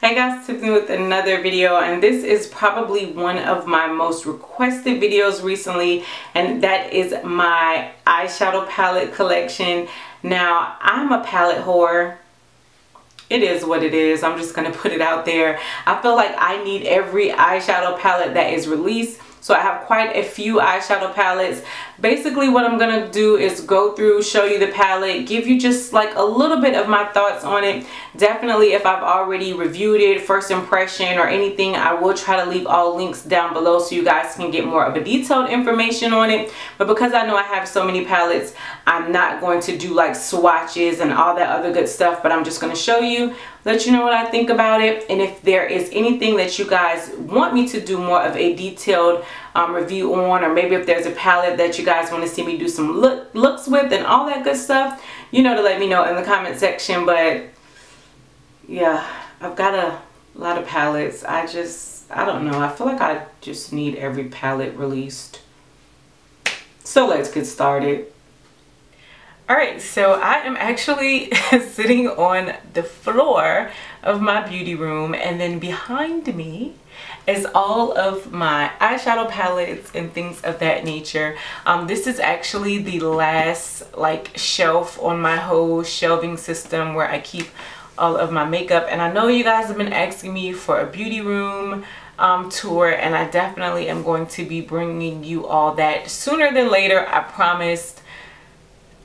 Hey guys, Tiffany with another video, and this is probably one of my most requested videos recently, and that is my eyeshadow palette collection. Now, I'm a palette whore. It is what it is. I'm just gonna put it out there. I feel like I need every eyeshadow palette that is released. So I have quite a few eyeshadow palettes. Basically what I'm gonna do is go through, show you the palette, give you just like a little bit of my thoughts on it. Definitely if I've already reviewed it, first impression or anything, I will try to leave all links down below so you guys can get more of a detailed information on it. But because I know I have so many palettes, I'm not going to do like swatches and all that other good stuff, but I'm just gonna show you, let you know what I think about it, and if there is anything that you guys want me to do more of a detailed review on, or maybe if there's a palette that you guys want to see me do some looks with and all that good stuff, you know, to let me know in the comment section. But yeah, I've got a lot of palettes. I don't know, I feel like I just need every palette released. So let's get started. Alright, so I am actually sitting on the floor of my beauty room, and then behind me is all of my eyeshadow palettes and things of that nature. This is actually the last like shelf on my whole shelving system where I keep all of my makeup, and I know you guys have been asking me for a beauty room tour, and I definitely am going to be bringing you all that sooner than later. I promised.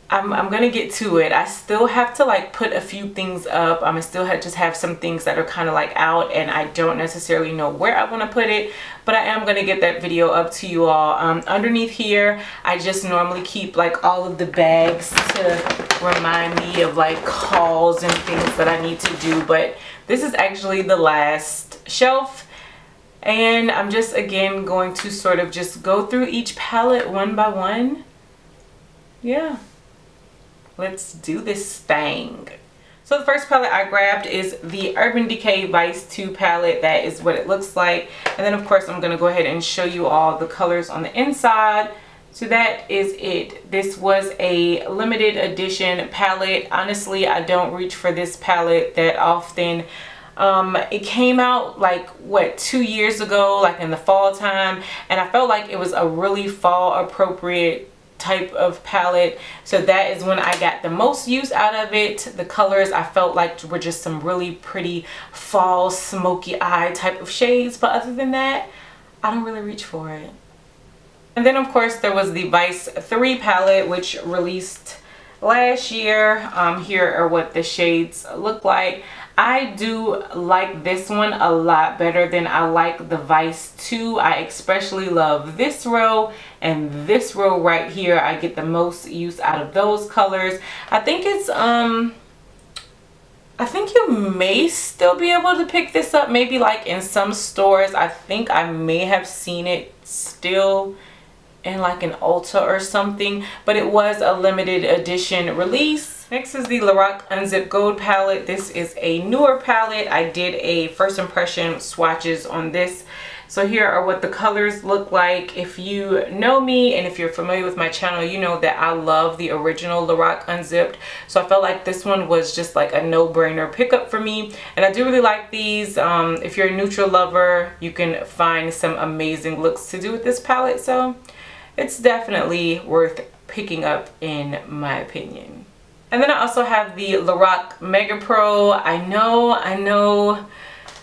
I'm gonna get to it. I still have to like put a few things up. I still just have some things that are kind of like out, and I don't necessarily know where I want to put it, but I am gonna get that video up to you all. Underneath here, I just normally keep like all of the bags to remind me of like hauls and things that I need to do, but this is actually the last shelf, and I'm just again going to sort of just go through each palette one by one. Yeah. Let's do this thing. So the first palette I grabbed is the Urban Decay Vice 2 palette. That is what it looks like. And then of course I'm going to go ahead and show you all the colors on the inside. So that is it. This was a limited edition palette. Honestly, I don't reach for this palette that often. It came out like what, 2 years ago, like in the fall time, and I felt like it was a really fall appropriate type of palette, so that is when I got the most use out of it. The colors I felt like were just some really pretty fall smoky eye type of shades, but other than that, I don't really reach for it. And then of course there was the Vice 3 palette, which released last year. Here are what the shades look like. I do like this one a lot better than I like the Vice 2. I especially love this row and this row right here. I get the most use out of those colors. I think it's I think you may still be able to pick this up maybe like in some stores. I think I may have seen it still in like an Ulta or something, but it was a limited edition release. Next is the Lorac Unzip Gold palette. This is a newer palette. I did a first impression swatches on this. So here are what the colors look like. If you know me and if you're familiar with my channel, you know that I love the original Lorac Unzipped. So I felt like this one was just like a no-brainer pickup for me. And I do really like these. If you're a neutral lover, you can find some amazing looks to do with this palette. So it's definitely worth picking up in my opinion. And then I also have the Lorac Mega Pro. I know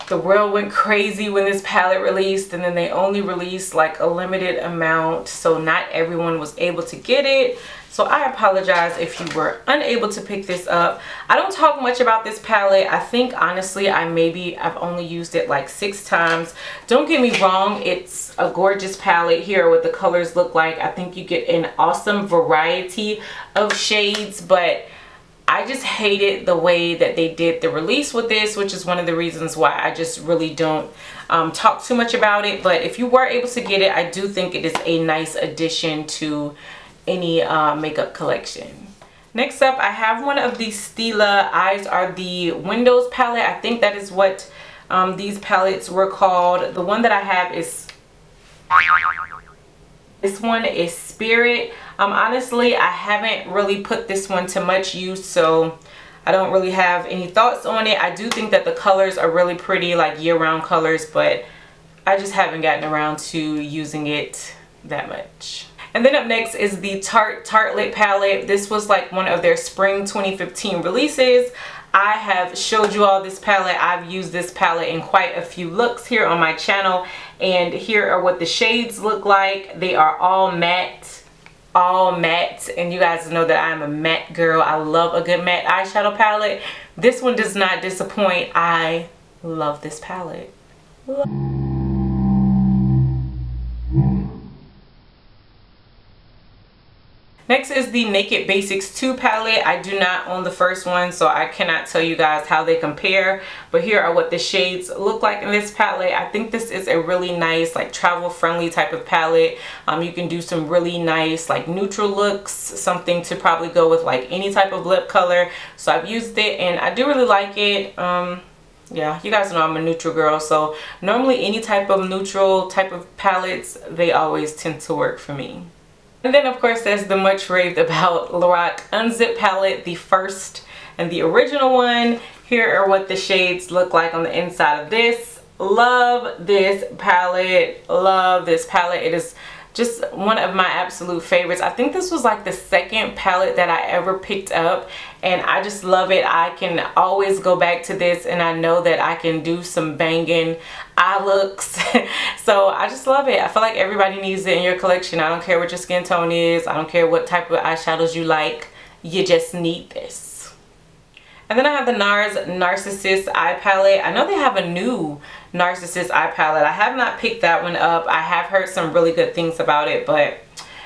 the world went crazy when this palette released, and then they only released like a limited amount, so not everyone was able to get it. So I apologize if you were unable to pick this up. I don't talk much about this palette. I think honestly I've only used it like 6 times. Don't get me wrong, it's a gorgeous palette. Here are what the colors look like. I think you get an awesome variety of shades, but I just hated the way that they did the release with this, which is one of the reasons why I just really don't talk too much about it. But if you were able to get it, I do think it is a nice addition to any makeup collection. Next up, I have one of the Stila Eyes Are the Windows palette. I think that is what these palettes were called. The one that I have is, this one is Spirit. Honestly, I haven't really put this one to much use, so I don't really have any thoughts on it. I do think that the colors are really pretty, like year-round colors, but I just haven't gotten around to using it that much. And then up next is the Tartelette palette. This was like one of their spring 2015 releases. I have showed you all this palette. I've used this palette in quite a few looks here on my channel, and here are what the shades look like. They are all matte, and you guys know that I'm a matte girl. I love a good matte eyeshadow palette. This one does not disappoint. I love this palette. Next is the Naked Basics 2 palette. I do not own the first one, so I cannot tell you guys how they compare, but here are what the shades look like in this palette. I think this is a really nice, like, travel friendly type of palette. You can do some really nice, like, neutral looks, something to probably go with like any type of lip color. So I've used it and I do really like it. Yeah, you guys know I'm a neutral girl, so normally any type of neutral type of palettes, they always tend to work for me. And then of course there's the much raved about Lorac Unzip palette, the first and the original one. Here are what the shades look like on the inside of this. Love this palette, love this palette. It is just one of my absolute favorites. I think this was like the second palette that I ever picked up, and I just love it. I can always go back to this, and I know that I can do some banging eye looks. So I just love it. I feel like everybody needs it in your collection. I don't care what your skin tone is. I don't care what type of eyeshadows you like. You just need this. And then I have the Nars Narcissus Eye Palette. I know they have a new Narcissus Eye Palette. I have not picked that one up. I have heard some really good things about it, but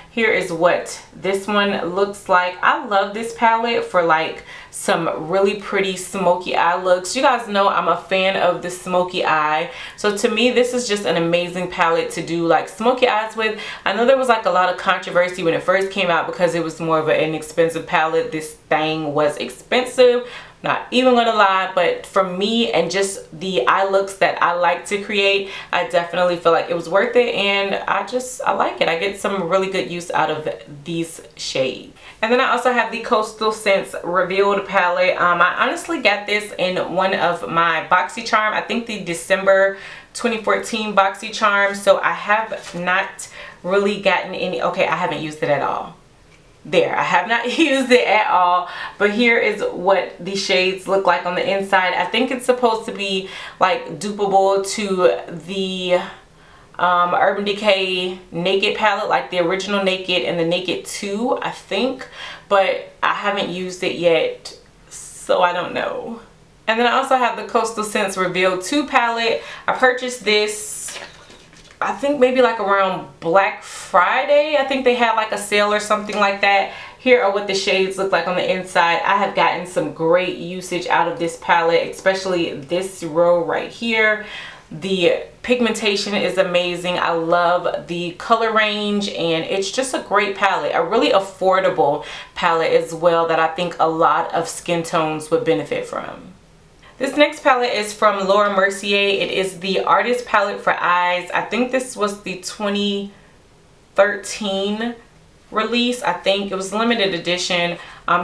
here is what this one looks like. I love this palette for like some really pretty smoky eye looks. You guys know I'm a fan of the smoky eye. So to me, this is just an amazing palette to do like smoky eyes with. I know there was like a lot of controversy when it first came out because it was more of an inexpensive palette. This thing was expensive. Not even gonna lie, but for me and just the eye looks that I like to create, I definitely feel like it was worth it, and I like it. I get some really good use out of these shades. And then I also have the Coastal Scents Revealed palette. I honestly got this in one of my BoxyCharm, I think the December 2014 BoxyCharm, so I have not really gotten any. Okay, I haven't used it at all. There, I have not used it at all, but here is what the shades look like on the inside. I think it's supposed to be like dupable to the Urban Decay Naked palette, like the original Naked and the Naked 2, I think, but I haven't used it yet, so I don't know. And then I also have the Coastal Scents Revealed 2 palette. I purchased this, I think maybe like around Black Friday. I think they had like a sale or something like that. Here are what the shades look like on the inside. I have gotten some great usage out of this palette, especially this row right here. The pigmentation is amazing. I love the color range, and it's just a great palette. A really affordable palette as well that I think a lot of skin tones would benefit from. This next palette is from Laura Mercier. It is the Artist Palette for Eyes. I think this was the 2013 release. I think it was limited edition.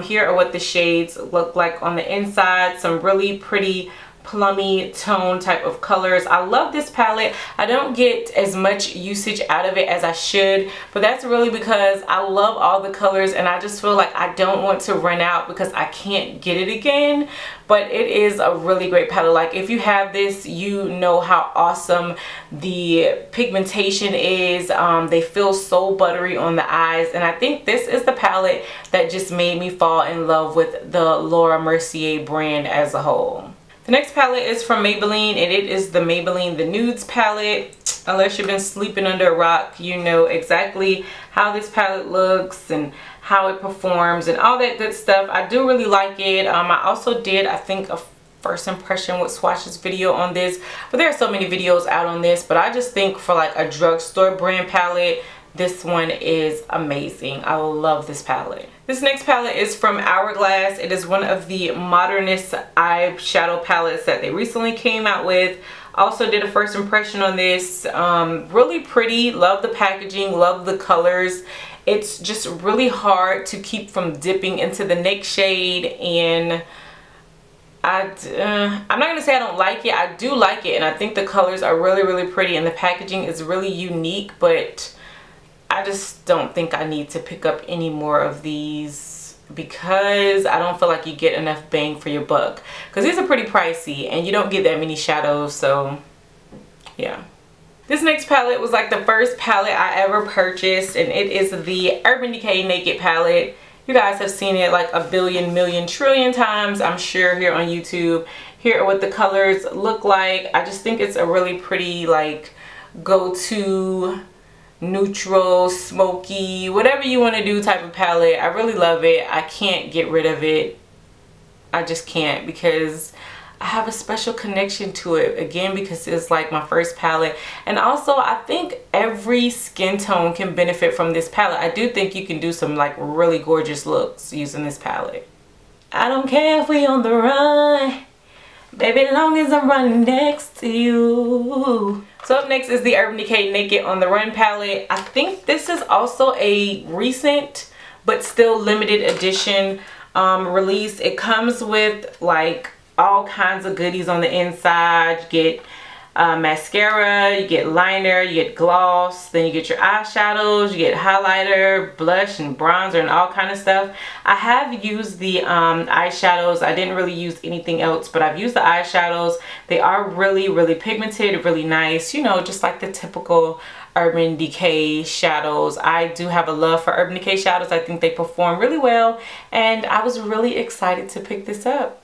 Here are what the shades look like on the inside. Some really pretty plummy tone type of colors. I love this palette. I don't get as much usage out of it as I should, but that's really because I love all the colors and I just feel like I don't want to run out because I can't get it again. But it is a really great palette. Like, if you have this, you know how awesome the pigmentation is. They feel so buttery on the eyes, and I think this is the palette that just made me fall in love with the Laura Mercier brand as a whole. The next palette is from Maybelline, and it is the Maybelline The Nudes palette. Unless you've been sleeping under a rock, you know exactly how this palette looks and how it performs and all that good stuff. I do really like it. I also did, I think, a first impression with swatches video on this, but there are so many videos out on this, but I just think for like a drugstore brand palette, this one is amazing. I love this palette. This next palette is from Hourglass. It is one of the modernist eyeshadow palettes that they recently came out with. Also did a first impression on this. Really pretty. Love the packaging. Love the colors. It's just really hard to keep from dipping into the next shade, and I'm not gonna say I don't like it. I do like it, and I think the colors are really, really pretty, and the packaging is really unique, but I just don't think I need to pick up any more of these because I don't feel like you get enough bang for your buck, because these are pretty pricey and you don't get that many shadows. So yeah. This next palette was like the first palette I ever purchased, and it is the Urban Decay Naked palette. You guys have seen it like a billion, million, trillion times, I'm sure, here on YouTube. Here are what the colors look like. I just think it's a really pretty, like, go-to neutral, smoky, whatever you want to do type of palette. I really love it. I can't get rid of it. I just can't, because I have a special connection to it, again, because it's like my first palette. And also I think every skin tone can benefit from this palette. I do think you can do some like really gorgeous looks using this palette. I don't care if we on the run, baby, long as I'm running next to you. So up next is the Urban Decay Naked on the Run palette. I think this is also a recent but still limited edition release. It comes with like all kinds of goodies on the inside. You get mascara, you get liner, you get gloss, then you get your eyeshadows, you get highlighter, blush, and bronzer, and all kind of stuff. I have used the eyeshadows. I didn't really use anything else, but I've used the eyeshadows. They are really, really pigmented, really nice, you know, just like the typical Urban Decay shadows. I do have a love for Urban Decay shadows. I think they perform really well, and I was really excited to pick this up.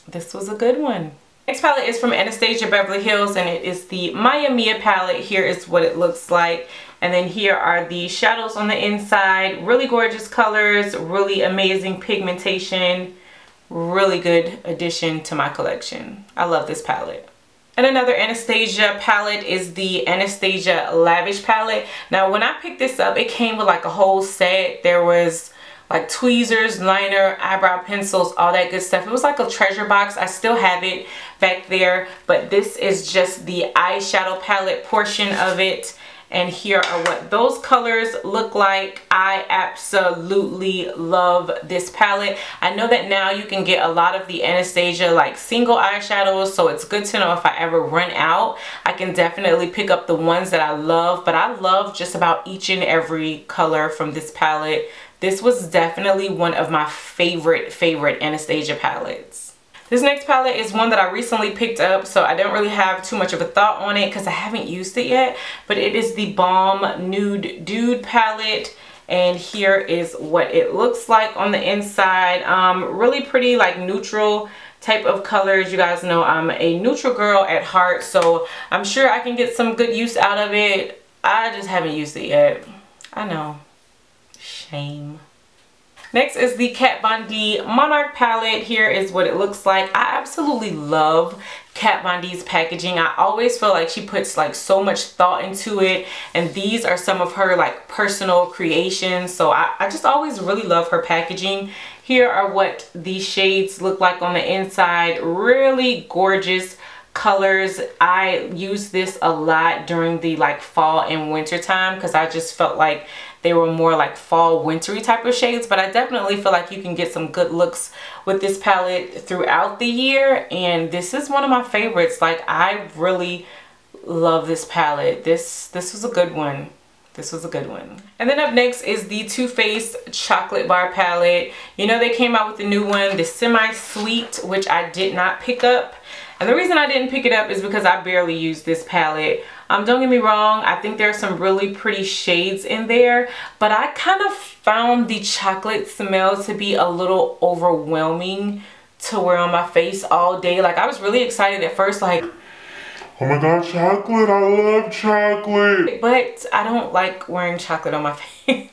This was a good one. Next palette is from Anastasia Beverly Hills, and it is the Maya Mia palette. Here is what it looks like. And then here are the shadows on the inside. Really gorgeous colors, really amazing pigmentation. Really good addition to my collection. I love this palette. And another Anastasia palette is the Anastasia Lavish palette. Now when I picked this up, it came with like a whole set. There was like tweezers, liner, eyebrow pencils, all that good stuff. It was like a treasure box. I still have it back there, but this is just the eyeshadow palette portion of it. And here are what those colors look like. I absolutely love this palette. I know that now you can get a lot of the Anastasia like single eyeshadows, so it's good to know if I ever run out, I can definitely pick up the ones that I love. But I love just about each and every color from this palette. This was definitely one of my favorite Anastasia palettes. This next palette is one that I recently picked up, so I don't really have too much of a thought on it because I haven't used it yet. But it is the Balm Nude Dude palette, and here is what it looks like on the inside. Really pretty, like neutral type of colors. You guys know I'm a neutral girl at heart, so I'm sure I can get some good use out of it. I just haven't used it yet. I know. Shame. Next is the Kat Von D Monarch palette. Here is what it looks like. I absolutely love Kat Von D's packaging. I always feel like she puts like so much thought into it, and these are some of her like personal creations, so I just always really love her packaging. Here are what these shades look like on the inside. Really gorgeous colors. I use this a lot during the like fall and winter time because I just felt like they were more like fall wintry type of shades, but I definitely feel like you can get some good looks with this palette throughout the year, and this is one of my favorites. Like, I really love this palette. This was a good one. This was a good one. And then up next is the Too Faced Chocolate Bar palette. You know, they came out with a new one, the Semi-Sweet, which I did not pick up. And the reason I didn't pick it up is because I barely use this palette. Don't get me wrong, I think there are some really pretty shades in there, but I kind of found the chocolate smell to be a little overwhelming to wear on my face all day. Like, I was really excited at first, like, oh my god, chocolate, I love chocolate. But I don't like wearing chocolate on my face,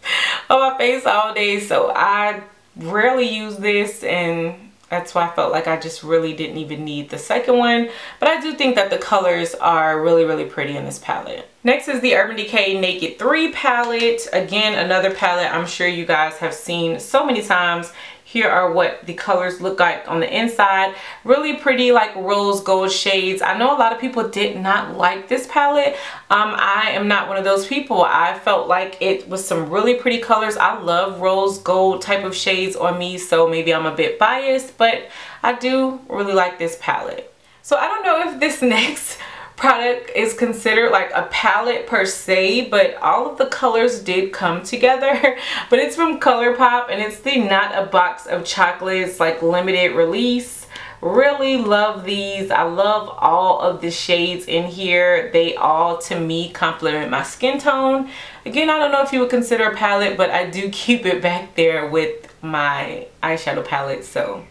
all day, so I rarely use this, and that's why I felt like I just really didn't even need the second one. But I do think that the colors are really pretty in this palette. Next is the Urban Decay Naked 3 palette. Again, another palette I'm sure you guys have seen so many times here are what the colors look like on the inside. Really pretty, like rose gold shades. I know a lot of people did not like this palette. I am not one of those people. I felt like it was some really pretty colors. I love rose gold type of shades on me, so maybe I'm a bit biased, but I do really like this palette. So I don't know if this next product is considered like a palette per se, but all of the colors did come together. But it's from ColourPop, and it's the Not a Box of Chocolates, like limited release. Really love these. I love all of the shades in here. They all, to me, complement my skin tone. Again, I don't know if you would consider a palette, but I do keep it back there with my eyeshadow palette, so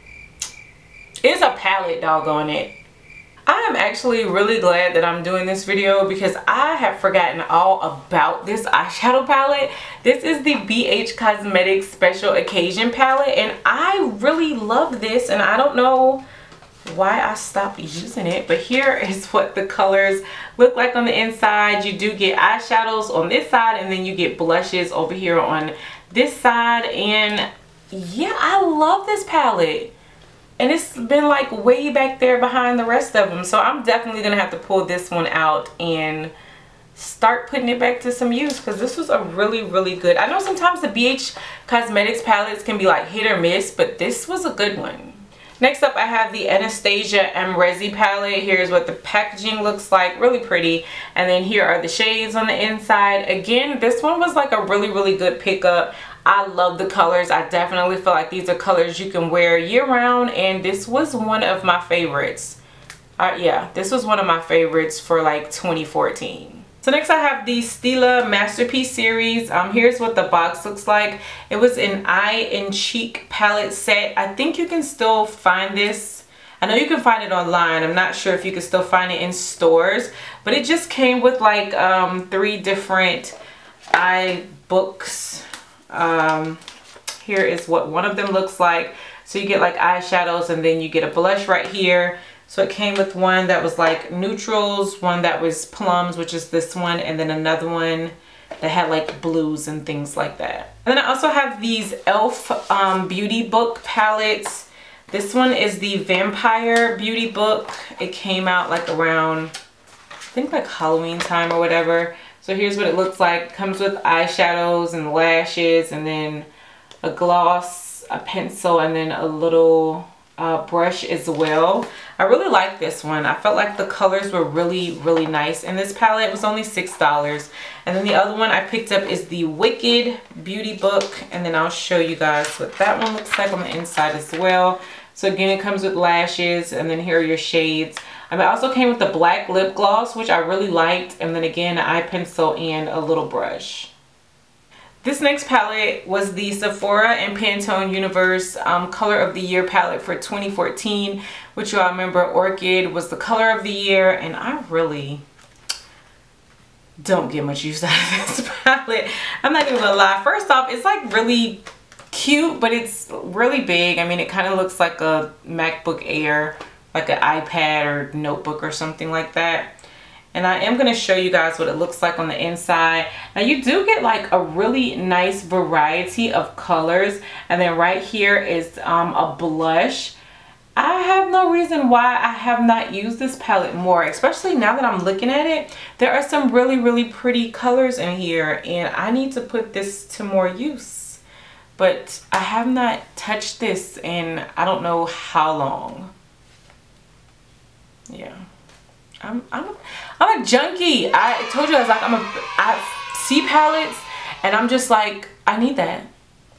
it's a palette, doggone it. I am actually really glad that I'm doing this video because I have forgotten all about this eyeshadow palette. This is the BH Cosmetics Special Occasion palette, and I really love this, and I don't know why I stopped using it, but here is what the colors look like on the inside. You do get eyeshadows on this side, and then you get blushes over here on this side. And yeah, I love this palette. And it's been like way back there behind the rest of them. So I'm definitely going to have to pull this one out and start putting it back to some use, because this was a really good. I know sometimes the BH Cosmetics palettes can be like hit or miss, but this was a good one. Next up, I have the Anastasia Resi palette. Here's what the packaging looks like. Really pretty. And then here are the shades on the inside. Again, this one was like a really good pickup. I love the colors. I definitely feel like these are colors you can wear year round, and this was one of my favorites. Yeah, this was one of my favorites for like 2014. So next I have the Stila Masterpiece series. Here's what the box looks like. It was an Eye and Cheek palette set. I think you can still find this. I know you can find it online. I'm not sure if you can still find it in stores, but it just came with like 3 different eye books. Here is what one of them looks like. So you get like eyeshadows, and then you get a blush right here. So it came with one that was like neutrals, one that was plums, which is this one, and then another one that had like blues and things like that. And then I also have these e.l.f. beauty book palettes. This one is the Vampire Beauty Book. It came out like around, I think like Halloween time or whatever. So here's what it looks like. Comes with eyeshadows and lashes, and then a gloss, a pencil, and then a little brush as well. I really like this one. I felt like the colors were really nice in this palette. It was only $6. And then the other one I picked up is the Wicked Beauty Book, and then I'll show you guys what that one looks like on the inside as well. So again, it comes with lashes, and then here are your shades. It also came with the black lip gloss, which I really liked, and then again, an eye pencil and a little brush. This next palette was the Sephora and Pantone Universe Color of the Year palette for 2014, which you all remember Orchid was the color of the year, and I really don't get much use out of this palette. I'm not even gonna lie. First off, it's like really cute, but it's really big. I mean, it kind of looks like a MacBook Air, like an iPad or notebook or something like that. And I am going to show you guys what it looks like on the inside. Now you do get like a really nice variety of colors. And then right here is a blush. I have no reason why I have not used this palette more, especially now that I'm looking at it. There are some really pretty colors in here, and I need to put this to more use. But I have not touched this in I don't know how long. Yeah. I'm a junkie. I told you I was like, I see palettes and I'm just like, I need that.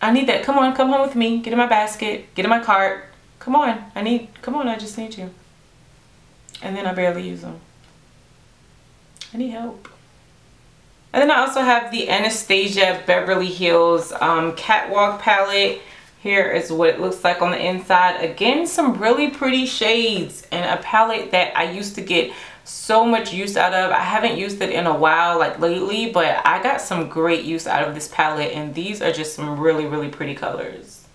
I need that. Come on, come home with me. Get in my basket. Get in my cart. Come on. Come on, I just need you. And then I barely use them. I need help. And then I also have the Anastasia Beverly Hills Catwalk palette. Here is what it looks like on the inside. Again, some really pretty shades, and a palette that I used to get so much use out of. I haven't used it in a while, like lately, but I got some great use out of this palette, and these are just some really pretty colors.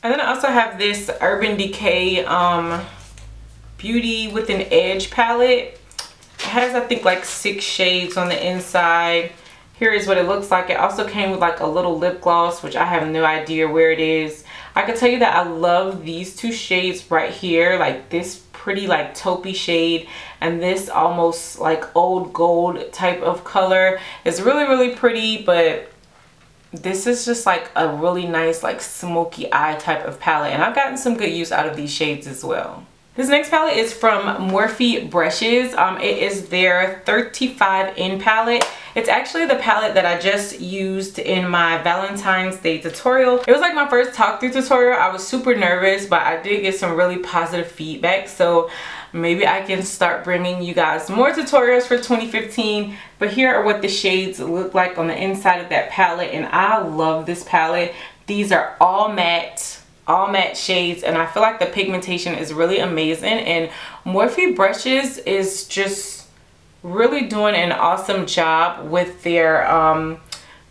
And then I also have this Urban Decay Beauty with an Edge palette. It has, I think, like 6 shades on the inside. Here is what it looks like. It also came with like a little lip gloss, which I have no idea where it is. I can tell you that I love these two shades right here, like this pretty like taupey shade and this almost like old gold type of color. It's really pretty, but this is just like a really nice like smoky eye type of palette, and I've gotten some good use out of these shades as well. This next palette is from Morphe Brushes. It is their 35 in palette. It's actually the palette that I just used in my Valentine's Day tutorial. It was like my first talk through tutorial. I was super nervous, but I did get some really positive feedback. So maybe I can start bringing you guys more tutorials for 2015. But here are what the shades look like on the inside of that palette. And I love this palette. These are all matte shades, and I feel like the pigmentation is really amazing, and Morphe Brushes is just really doing an awesome job with their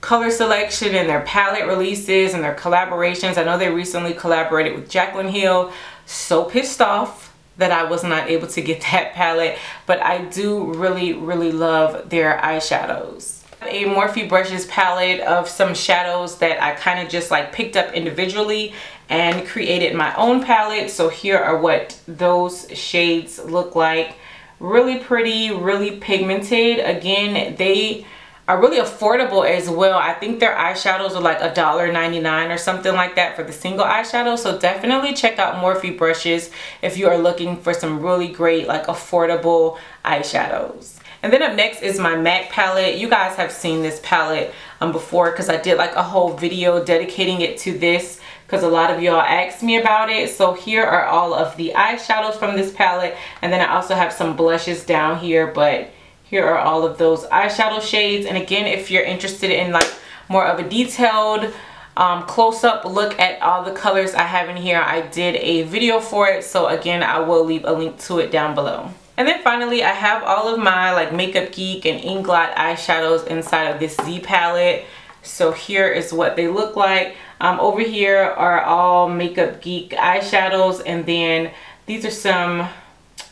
color selection and their palette releases and their collaborations. I know they recently collaborated with Jaclyn Hill. So pissed off that I was not able to get that palette, but I do really love their eyeshadows. A Morphe Brushes palette of some shadows that I kind of just like picked up individually and created my own palette. So here are what those shades look like. Really pretty, really pigmented. Again, they are really affordable as well. I think their eyeshadows are like $1.99 or something like that for the single eyeshadow. So definitely check out Morphe Brushes if you are looking for some really great like affordable eyeshadows. And then up next is my MAC palette. You guys have seen this palette before because I did like a whole video dedicating it to this because a lot of y'all asked me about it. So here are all of the eyeshadows from this palette, and then I also have some blushes down here, but here are all of those eyeshadow shades. And again, if you're interested in like more of a detailed close-up look at all the colors I have in here, I did a video for it. So again, I will leave a link to it down below. And then finally, I have all of my like Makeup Geek and Inglot eyeshadows inside of this Z palette. So here is what they look like. Over here are all Makeup Geek eyeshadows, and then these are some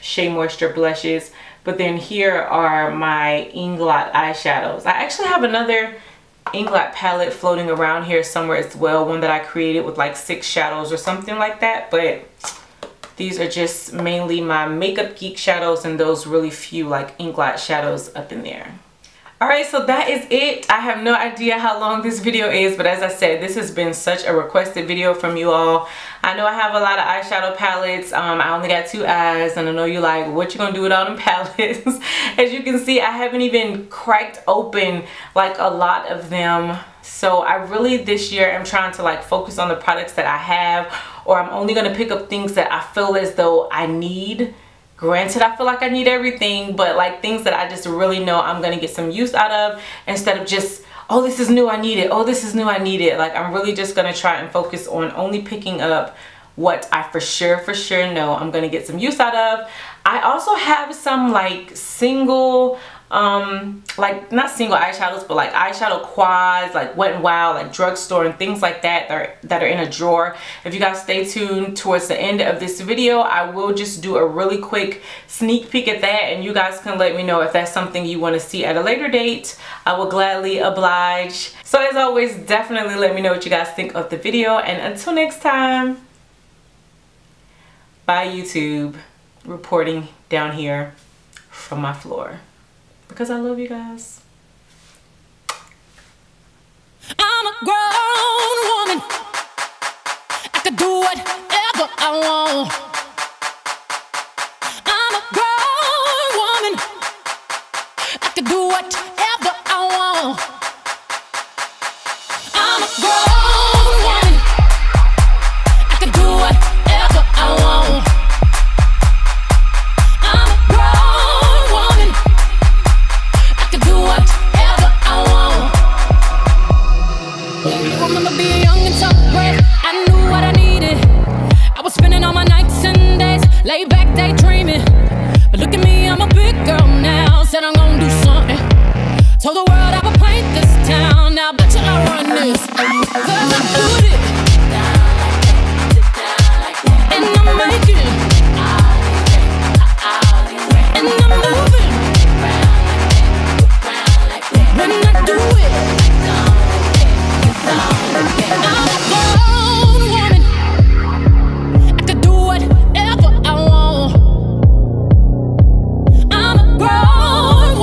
Shea Moisture blushes. But then here are my Inglot eyeshadows. I actually have another Inglot palette floating around here somewhere as well, one that I created with like 6 shadows or something like that, but these are just mainly my Makeup Geek shadows and those really few like Inglot shadows up in there. Alright, so that is it. I have no idea how long this video is, but as I said, this has been such a requested video from you all. I know I have a lot of eyeshadow palettes. I only got 2 eyes, and I know you're like, what you gonna do with all them palettes? As you can see, I haven't even cracked open like a lot of them. So I really this year am trying to like focus on the products that I have, or I'm only gonna pick up things that I feel as though I need. Granted, I feel like I need everything, but like things that I just really know I'm gonna get some use out of, instead of just, oh, this is new, I need it. Oh, this is new, I need it. Like, I'm really just gonna try and focus on only picking up what I for sure know I'm gonna get some use out of. I also have some like single, like not single eyeshadows, but like eyeshadow quads, like Wet n Wild, like drugstore and things like that that are in a drawer. If you guys stay tuned towards the end of this video, I will just do a really quick sneak peek at that, and you guys can let me know if that's something you want to see at a later date. I will gladly oblige. So as always, definitely let me know what you guys think of the video, and until next time, bye YouTube, reporting down here from my floor. Because I love you guys. I'm a grown woman. I could do whatever I want. I'm a grown woman. I could do whatever I want. I'm a grown woman. I could do whatever I want. I'm a grown woman. Do whatever I want. I remember being young and tough, but I knew what I needed. I was spending all my nights and days laid back daydreaming. But look at me, I'm a big girl now. Said I'm gonna do something. Told the world I would paint this town. Now bet you I run this. 'Cause I do